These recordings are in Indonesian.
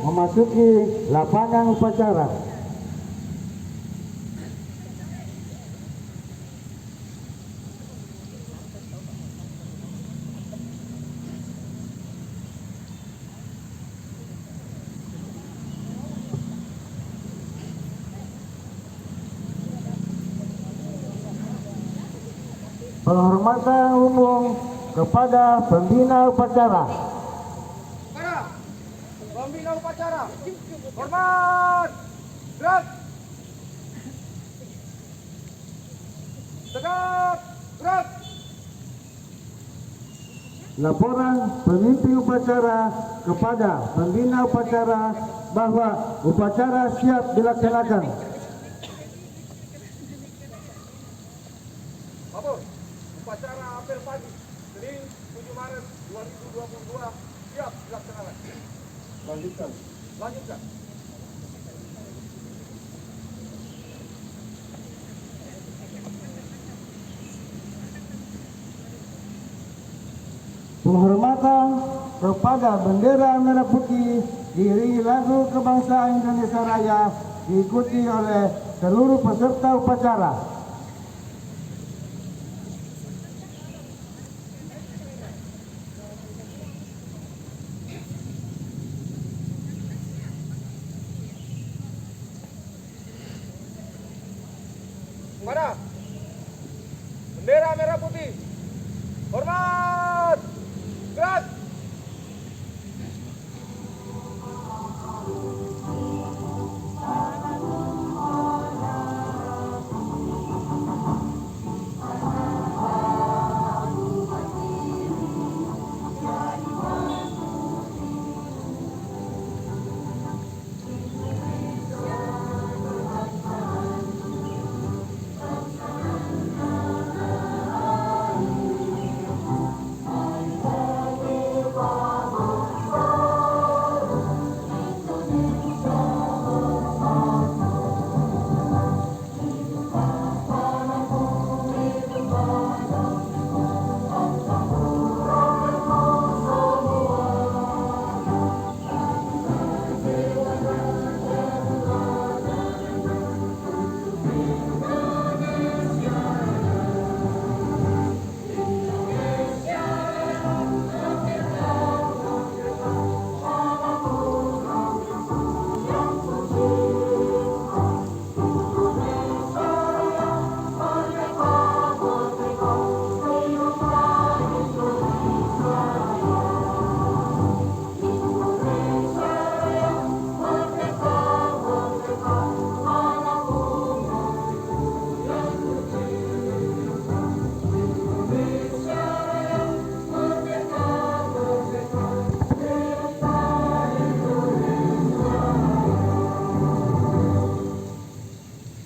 memasuki lapangan upacara. Penghormatan umum kepada pembina upacara. Pembina upacara, hormat, gerak, tegak, gerak. Laporan pemimpin upacara kepada pembina upacara bahwa upacara siap dilaksanakan. Bapak, upacara apel pagi, Senin 7 Maret 2022 siap dilaksanakan. Lanjutkan. Penghormatan kepada bendera merah putih diiringi lagu kebangsaan Indonesia Raya diikuti oleh seluruh peserta upacara. Mana? Bendera merah putih. Hormat. Gerak.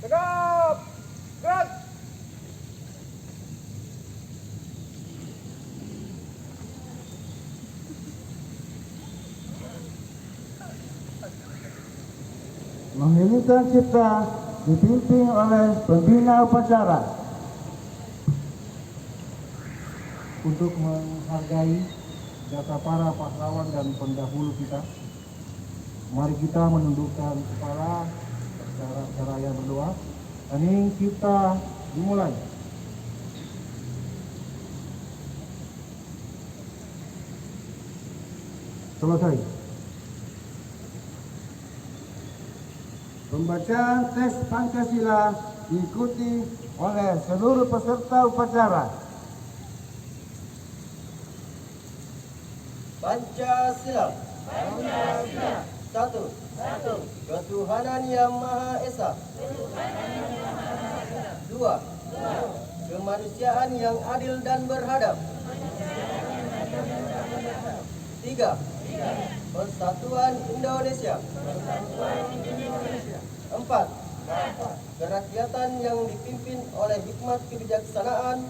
Tegak. Gerak. Mengirimkan cipta dipimpin oleh pembina upacara. Untuk menghargai jasa para pahlawan dan pendahulu kita, mari kita menundukkan kepala secara seraya berdoa. Hening kita dimulai. Selesai. Pembacaan teks Pancasila diikuti oleh seluruh peserta upacara. Pancasila. Satu. Ketuhanan Yang Maha Esa. Dua. Kemanusiaan yang adil dan beradab. Tiga. Persatuan Indonesia. Empat. Kerakyatan yang dipimpin oleh hikmat kebijaksanaan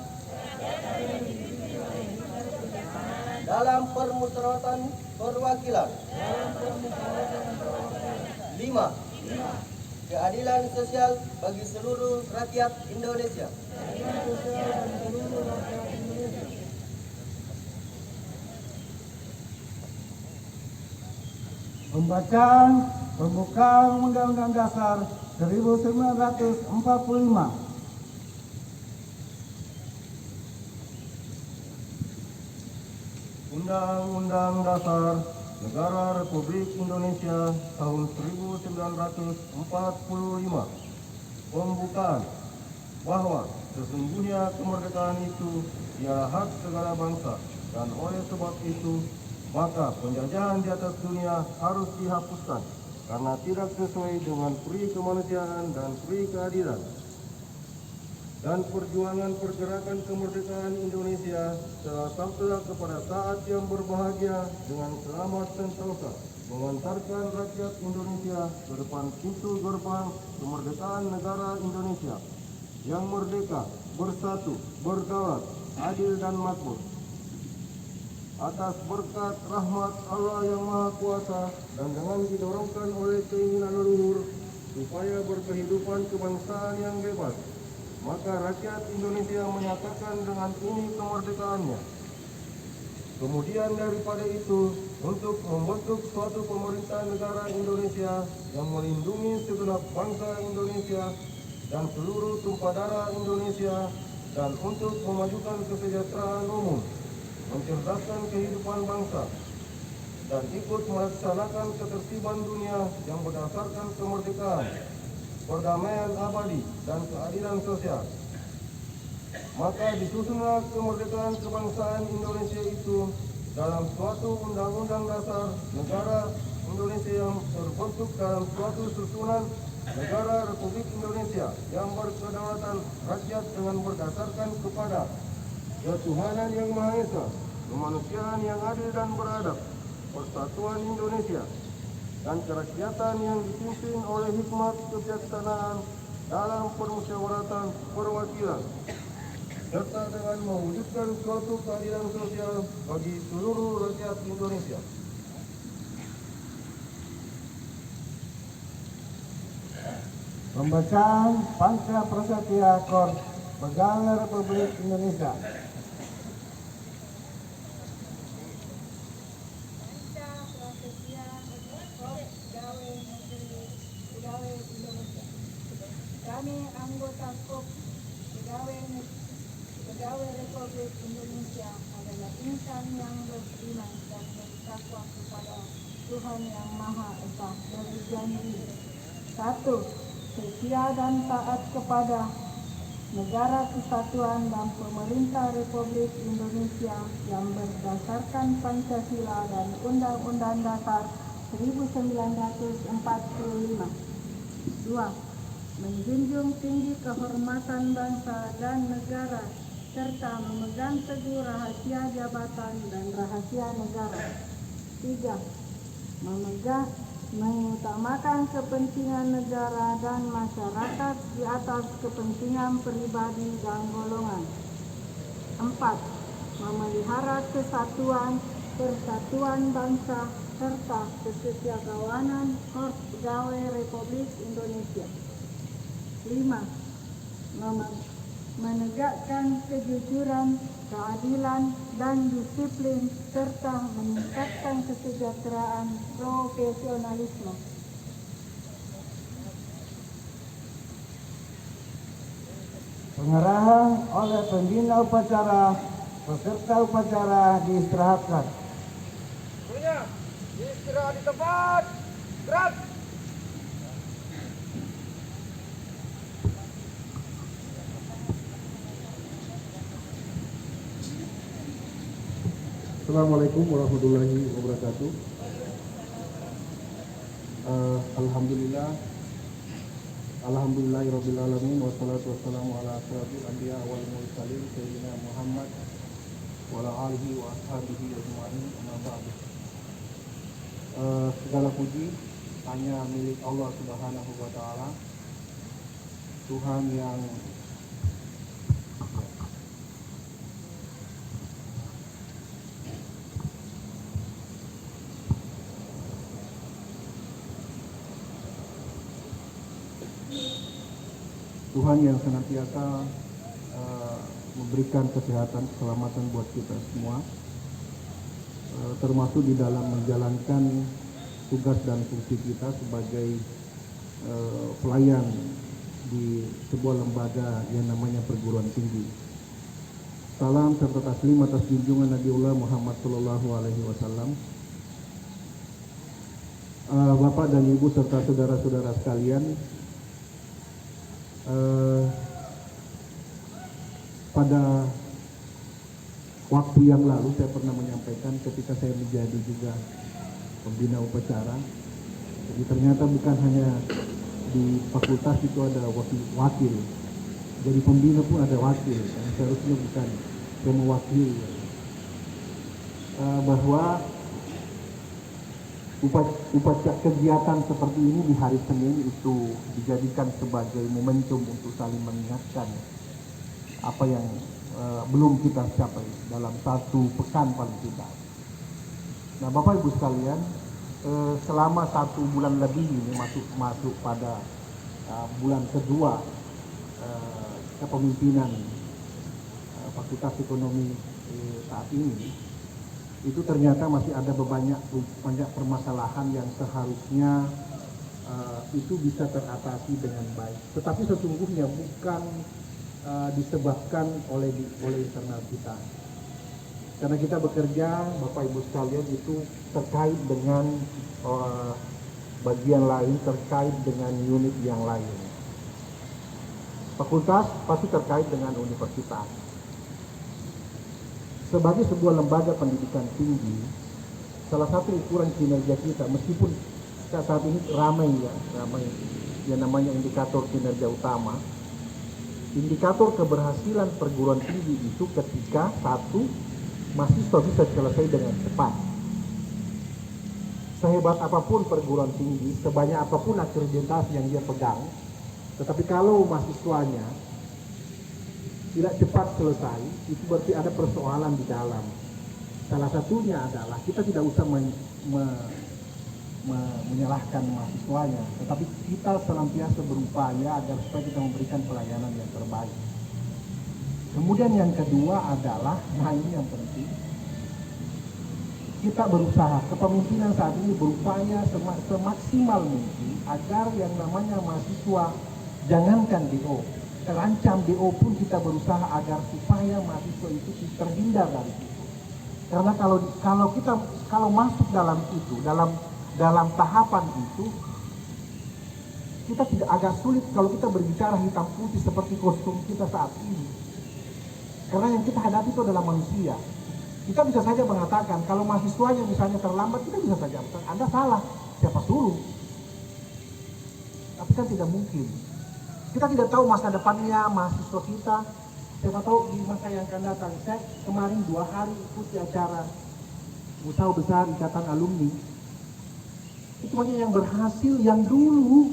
dalam permusyawaratan perwakilan. 5. Keadilan sosial bagi seluruh rakyat Indonesia. Pembacaan pembukaan Undang-Undang Dasar 1945. Undang-Undang Dasar Negara Republik Indonesia tahun 1945. Pembukaan bahwa sesungguhnya kemerdekaan itu ialah hak segala bangsa, dan oleh sebab itu maka penjajahan di atas dunia harus dihapuskan karena tidak sesuai dengan peri kemanusiaan dan peri keadilan. Dan perjuangan pergerakan kemerdekaan Indonesia telah sampai kepada saat yang berbahagia dengan selamat sentosa mengantarkan rakyat Indonesia ke depan pintu gerbang kemerdekaan negara Indonesia yang merdeka, bersatu, berdaulat, adil dan makmur. Atas berkat rahmat Allah yang Maha Kuasa dan dengan didorongkan oleh keinginan leluhur supaya berkehidupan kebangsaan yang bebas, maka rakyat Indonesia menyatakan dengan ini kemerdekaannya. Kemudian daripada itu, untuk membentuk suatu pemerintah negara Indonesia yang melindungi segenap bangsa Indonesia dan seluruh tumpah darah Indonesia, dan untuk memajukan kesejahteraan umum, mencerdaskan kehidupan bangsa, dan ikut melaksanakan ketertiban dunia yang berdasarkan kemerdekaan, perdamaian abadi, dan keadilan sosial. Maka disusunlah kemerdekaan kebangsaan Indonesia itu dalam suatu undang-undang dasar negara Indonesia yang terbentuk dalam suatu susunan negara Republik Indonesia yang berkedaulatan rakyat dengan berdasarkan kepada ketuhanan yang Maha Esa, kemanusiaan yang adil dan beradab, persatuan Indonesia, dan kerakyatan yang dipimpin oleh hikmat kebijaksanaan dalam permusyawaratan perwakilan, serta dengan mewujudkan suatu keadilan sosial bagi seluruh rakyat Indonesia. Pembacaan Panca Prasetya Kor Pegawai Republik Indonesia. Kami anggota KOP Pegawai Republik Indonesia adalah insan yang beriman dan bertakwa kepada Tuhan Yang Maha Esa, berjanji: 1. Setia dan taat kepada Negara Kesatuan dan Pemerintah Republik Indonesia yang berdasarkan Pancasila dan Undang-Undang Dasar 1945. 2. Menjunjung tinggi kehormatan bangsa dan negara serta memegang teguh rahasia jabatan dan rahasia negara. 3. Mengutamakan kepentingan negara dan masyarakat di atas kepentingan pribadi dan golongan. 4. Memelihara kesatuan, persatuan bangsa serta kesetiakawanan Korps Pegawai Republik Indonesia. 5. Menegakkan kejujuran, keadilan, dan disiplin serta meningkatkan kesejahteraan profesionalisme. Pengerahan oleh pembina upacara, peserta upacara diistirahatkan. Semuanya, istirahat di tempat. Gerak. Assalamualaikum warahmatullahi wabarakatuh. Alhamdulillahirabbil alamin, wassalatu wassalamu ala asyrafil anbiya wal mursalin sayyidina Muhammad wa ala alihi wa ashabihi ajmain, amma ba'du. Segala puji hanya milik Allah Subhanahu wa taala, Tuhan yang senantiasa memberikan kesehatan, keselamatan buat kita semua, termasuk di dalam menjalankan tugas dan fungsi kita sebagai pelayan di sebuah lembaga yang namanya perguruan tinggi. Salam serta taslim atas junjungan Nabiullah Muhammad Sallallahu Alaihi Wasallam. Bapak dan Ibu serta saudara-saudara sekalian, pada waktu yang lalu saya pernah menyampaikan ketika saya menjadi juga pembina upacara. Jadi ternyata bukan hanya di fakultas itu ada wakil, jadi pembina pun ada wakil, yang seharusnya bukan yang mewakili. Bahwa upacara kegiatan seperti ini di hari Senin itu dijadikan sebagai momentum untuk saling mengingatkan apa yang belum kita capai dalam satu pekan paling tidak. Nah, Bapak Ibu sekalian, selama 1 bulan lebih ini masuk pada bulan kedua kepemimpinan Fakultas Ekonomi saat ini, itu ternyata masih ada banyak permasalahan yang seharusnya itu bisa teratasi dengan baik. Tetapi sesungguhnya bukan disebabkan oleh internal kita. Karena kita bekerja, Bapak Ibu sekalian, itu terkait dengan bagian lain, terkait dengan unit yang lain. Fakultas pasti terkait dengan universitas. Sebagai sebuah lembaga pendidikan tinggi, salah satu ukuran kinerja kita, meskipun saat ini ramai yang namanya indikator kinerja utama, indikator keberhasilan perguruan tinggi itu ketika satu, mahasiswa bisa selesai dengan cepat. Sehebat apapun perguruan tinggi, sebanyak apapun akreditasi yang dia pegang, tetapi kalau mahasiswanya tidak cepat selesai, itu berarti ada persoalan di dalam. Salah satunya adalah kita tidak usah menyalahkan mahasiswanya, tetapi kita senantiasa berupaya agar supaya kita memberikan pelayanan yang terbaik. Kemudian yang kedua adalah, nah ini yang penting, kita berusaha, kepemimpinan saat ini berupaya semaksimal mungkin agar yang namanya mahasiswa, jangankan DO, terancam DO pun kita berusaha agar supaya mahasiswa itu terhindar dari itu. Karena kalau masuk dalam itu, dalam tahapan itu, kita tidak agak sulit kalau kita berbicara hitam putih seperti kostum kita saat ini. Karena yang kita hadapi itu adalah manusia. Kita bisa saja mengatakan, kalau mahasiswanya misalnya terlambat, kita bisa saja mengatakan, Anda salah, siapa suruh? Tapi kan tidak mungkin. Kita tidak tahu masa depannya mahasiswa kita. Siapa tahu di masa yang akan datang. Saya kemarin 2 hari ikuti acara Musyawarah Besar Ikatan Alumni. Itu banyak yang berhasil, yang dulu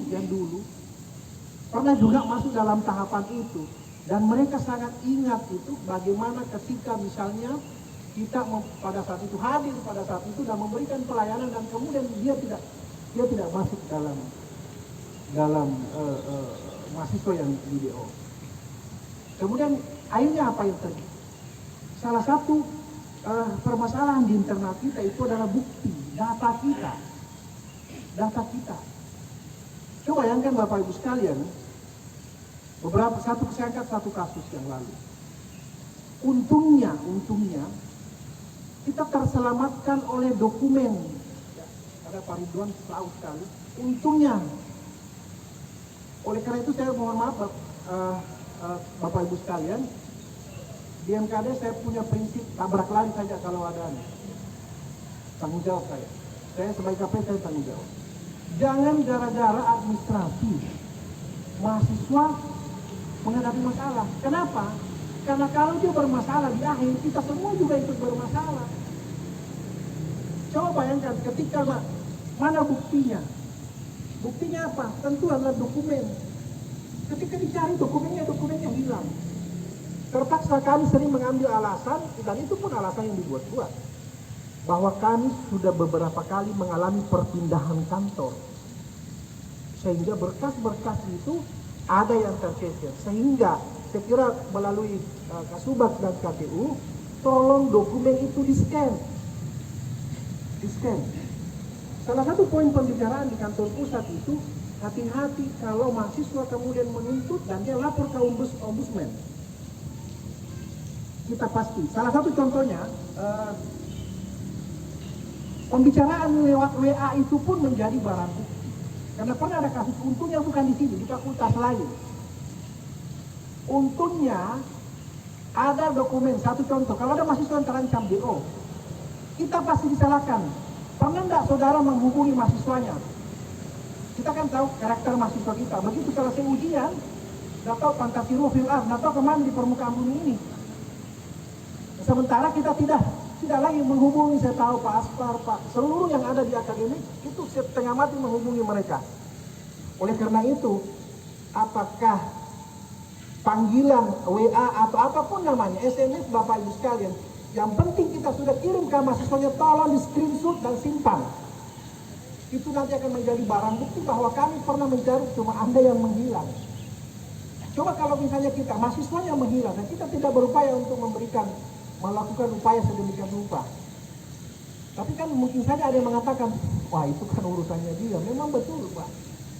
pernah juga masuk dalam tahapan itu. Dan mereka sangat ingat itu bagaimana ketika misalnya kita pada saat itu hadir pada saat itu dan memberikan pelayanan, dan kemudian dia tidak masuk dalam mahasiswa yang di DO. Kemudian akhirnya apa yang terjadi? Salah satu permasalahan di internal kita itu adalah bukti, data kita. Coba bayangkan Bapak Ibu sekalian, saya angkat satu kasus yang lalu. Untungnya kita terselamatkan oleh dokumen. Ada Pak Ridwan tahu sekali. Untungnya. Oleh karena itu saya mohon maaf Bapak Ibu sekalian, di MKD saya punya prinsip tabrak lari saja kalau ada tanggung jawab saya. Saya sebagai KP saya tanggung jawab. Jangan gara-gara administrasi mahasiswa menghadapi masalah. Kenapa? Karena kalau dia bermasalah di akhir, kita semua juga ikut bermasalah. Coba bayangkan ketika mana buktinya? Buktinya apa? Tentu adalah dokumen. Ketika dicari dokumennya hilang. Terpaksa kami sering mengambil alasan, dan itu pun alasan yang dibuat-buat, bahwa kami sudah beberapa kali mengalami perpindahan kantor. Sehingga berkas-berkas itu ada yang tercecer. Sehingga saya kira melalui Kasubag dan KPU, tolong dokumen itu di-scan. salah satu poin pembicaraan di kantor pusat itu, hati-hati kalau mahasiswa kemudian menuntut dan dia lapor ke ombudsman. Kita pasti. Salah satu contohnya, pembicaraan lewat WA itu pun menjadi barang bukti. Karena pernah ada kasus, untungnya bukan di sini, di fakultas lain. Untungnya ada dokumen, satu contoh, kalau ada mahasiswa yang terancam DO, kita pasti disalahkan. Pernah enggak saudara menghubungi mahasiswanya? Kita kan tahu karakter mahasiswa kita. Begitu selesai ujian, nggak tahu Pancasila fil ard, nggak tahu kemana di permukaan bumi ini. Sementara kita tidak lagi menghubungi, saya tahu Pak Aspar, Pak, seluruh yang ada di akademik itu setengah mati menghubungi mereka. Oleh karena itu, apakah panggilan WA atau apapun namanya, SMS Bapak Ibu sekalian, yang penting kita sudah kirim ke mahasiswanya, tolong di screenshot dan simpan. Itu nanti akan menjadi barang bukti bahwa kami pernah mencari, cuma Anda yang menghilang. Coba kalau misalnya kita, mahasiswanya menghilang, dan kita tidak berupaya untuk melakukan upaya sedemikian rupa. Tapi kan mungkin saja ada yang mengatakan, wah itu kan urusannya dia. Memang betul Pak,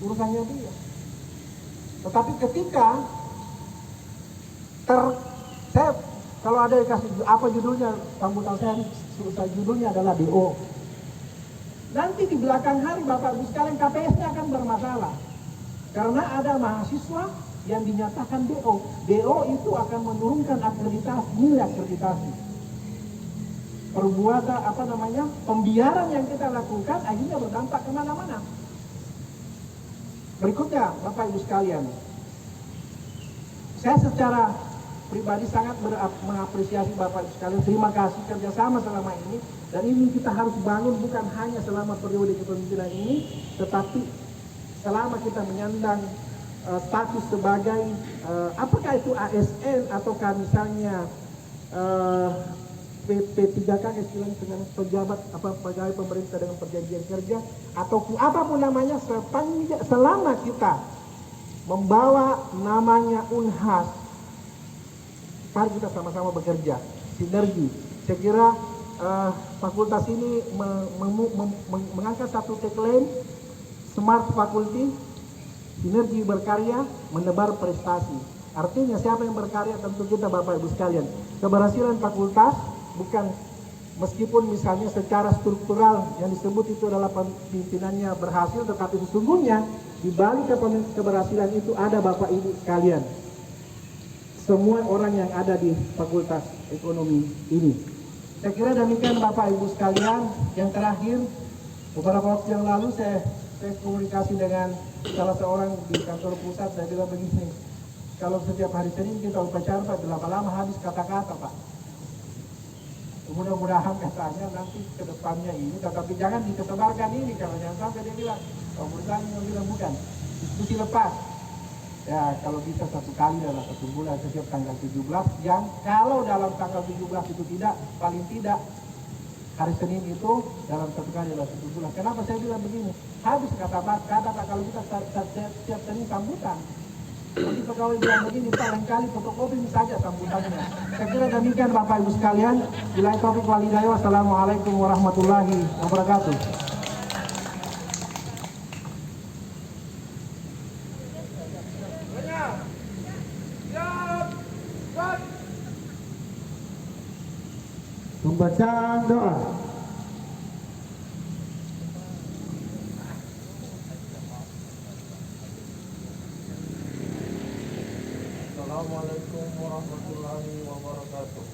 urusannya dia. Tetapi ketika saya kalau ada yang kasih apa judulnya, sambutan saya judulnya adalah DO. Nanti di belakang hari Bapak Ibu sekalian KPS-nya akan bermasalah. Karena ada mahasiswa yang dinyatakan DO. DO itu akan menurunkan akreditasi, nilai akreditasi. Perbuatan pembiaran yang kita lakukan akhirnya berdampak kemana-mana. Berikutnya Bapak Ibu sekalian, saya secara pribadi sangat mengapresiasi Bapak Ibu sekalian. Terima kasih kerjasama selama ini, dan ini kita harus bangun bukan hanya selama periode kepemimpinan ini, tetapi selama kita menyandang status sebagai apakah itu ASN ataukah misalnya P3K istilahnya dengan pejabat pegawai pemerintah dengan perjanjian kerja ataupun apapun namanya, selama kita membawa namanya Unhas, mari kita sama-sama bekerja, sinergi. Saya kira fakultas ini mengangkat satu tagline Smart Faculty, sinergi berkarya, menebar prestasi. Artinya siapa yang berkarya? Tentu kita Bapak Ibu sekalian. Keberhasilan fakultas bukan, meskipun misalnya secara struktural yang disebut itu adalah pimpinannya berhasil, tetapi sesungguhnya di balik keberhasilan itu ada Bapak Ibu sekalian, semua orang yang ada di Fakultas Ekonomi ini. Saya kira demikian Bapak Ibu sekalian. Yang terakhir, beberapa waktu yang lalu saya komunikasi dengan salah seorang di kantor pusat. Saya bilang begini, kalau setiap hari Senin kita upacara Pak, lama-lama habis kata-kata Pak. Mudah-mudahan katanya nanti ke depannya ini, tetapi jangan dikesebarkan ini, kalau jangan sampai dia bilang, yang bilang bukan, diskusi lepas. Ya kalau bisa satu kali dalam satu bulan, setiap tanggal 17, yang kalau dalam tanggal 17 itu tidak, paling tidak hari Senin itu dalam satu kali dalam satu bulan. Kenapa saya bilang begini? Habis kata kalau kita setiap Senin sambutan. Jadi pegawai bilang begini, Pak, lain kali fotokopi saja sambutannya. Saya kira demikian Bapak Ibu sekalian. Billahi taufiq wal hidayah. Wassalamualaikum warahmatullahi wabarakatuh. Pembacaan doa. Assalamualaikum warahmatullahi wabarakatuh.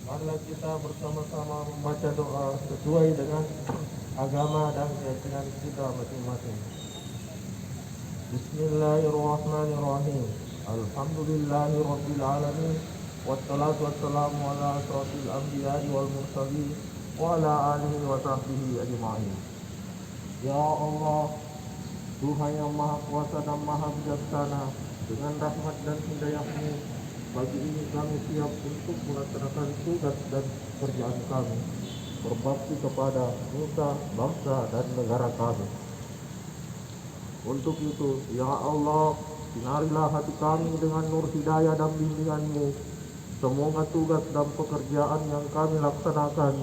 Marilah kita bersama-sama membaca doa sesuai dengan agama dan keyakinan kita masing-masing. Bismillahirrahmanirrahim. Alhamdulillahirabbil alamin. Wassalatu wassalamu ala asrofil anbiya'i wal mursalin wa ala alihi wa sahbihi ajma'in. Ya Allah, Tuhan yang Maha Kuasa dan Maha Bijaksana, dengan rahmat dan hidayah-Mu, pagi ini kami siap untuk melaksanakan tugas dan kerjaan kami, berbakti kepada nusa, bangsa, dan negara kami. Untuk itu, Ya Allah, sinarilah hati kami dengan nur hidayah dan bimbingan-Mu. Semoga tugas dan pekerjaan yang kami laksanakan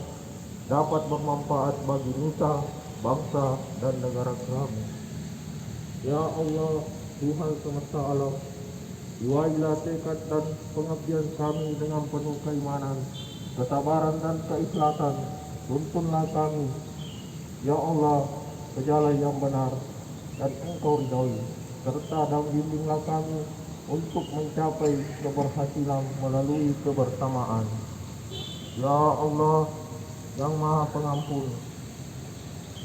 dapat bermanfaat bagi nusa, bangsa, dan negara kami. Ya Allah, Tuhan semesta alam, jiwailah tekad dan pengabdian kami dengan penuh keimanan, kesabaran dan keikhlasan. Tuntunlah kami, ya Allah, ke jalan yang benar dan Engkau ridhoi, serta dan bimbinglah kami untuk mencapai keberhasilan melalui kebersamaan. Ya Allah yang Maha Pengampun,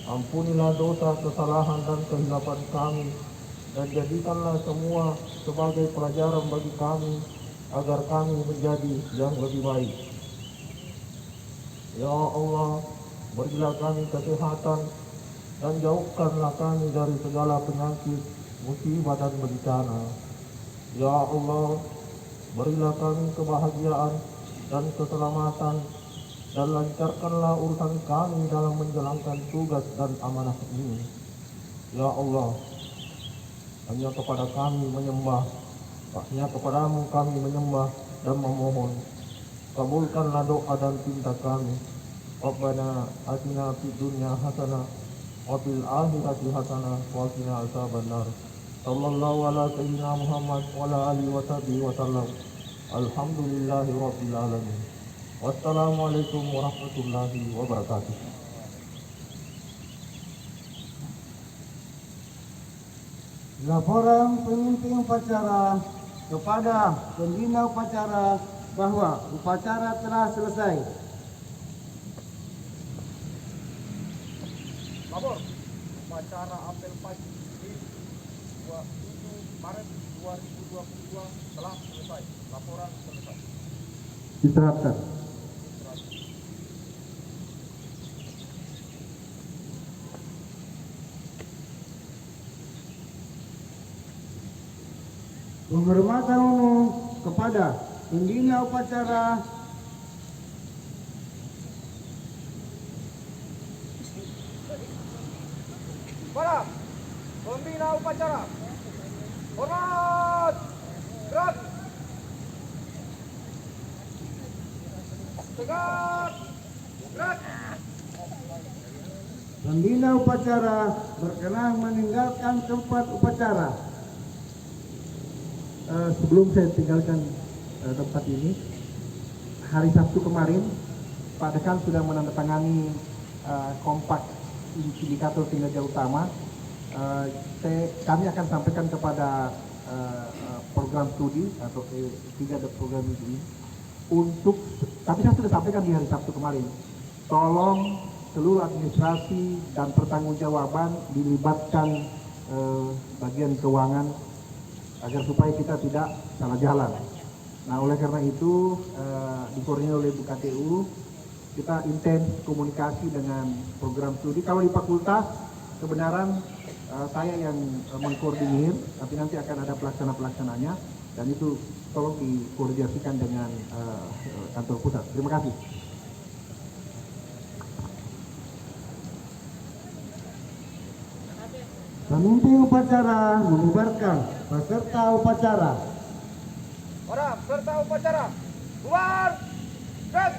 ampunilah dosa, kesalahan dan kehilapan kami, dan jadikanlah semua sebagai pelajaran bagi kami agar kami menjadi yang lebih baik. Ya Allah, berilah kami kesehatan dan jauhkanlah kami dari segala penyakit, musibah dan bencana. Ya Allah, berilah kami kebahagiaan dan keselamatan, dan lancarkanlah urusan kami dalam menjalankan tugas dan amanah ini. Ya Allah, hanya kepada kami menyembah, hanya kepadamu kami menyembah dan memohon. Kabulkanlah doa dan cinta kami. Rabbana atina fid dunya hasanah wa fil akhirati hasanah wa qina adzabannar. Sallallahu ala sayyidina Muhammad wa ala alihi wa sahbihi wa sallam. Alhamdulillahi rabbil alamin. Wassalamualaikum warahmatullahi wabarakatuh. Laporan pemimpin upacara kepada pembina upacara bahwa upacara telah selesai. Lapor, upacara apel pagi di 27 Maret 2022 telah selesai. Laporan selesai. Diterapkan. Penghormatan umum kepada pembina upacara Para pembina upacara, hormat, gerak, tegak, gerak. pembina upacara berkenan meninggalkan tempat upacara. Sebelum saya tinggalkan tempat ini, hari Sabtu kemarin, Pak Dekan sudah menandatangani kompak indikator kinerja utama. Kami akan sampaikan kepada program studi atau tiga program ini untuk, tapi saya sudah sampaikan di hari Sabtu kemarin, tolong seluruh administrasi dan pertanggungjawaban dilibatkan bagian keuangan agar supaya kita tidak salah jalan. Nah, oleh karena itu dikoordinir oleh Bu KTU, kita intens komunikasi dengan program studi. Kalau di fakultas kebenaran saya yang mengkoordinir, tapi nanti akan ada pelaksana-pelaksananya, dan itu tolong dikoordinasikan dengan kantor pusat. Terima kasih. Pemimpin upacara membubarkan peserta upacara. Para peserta upacara, bubar, gerak.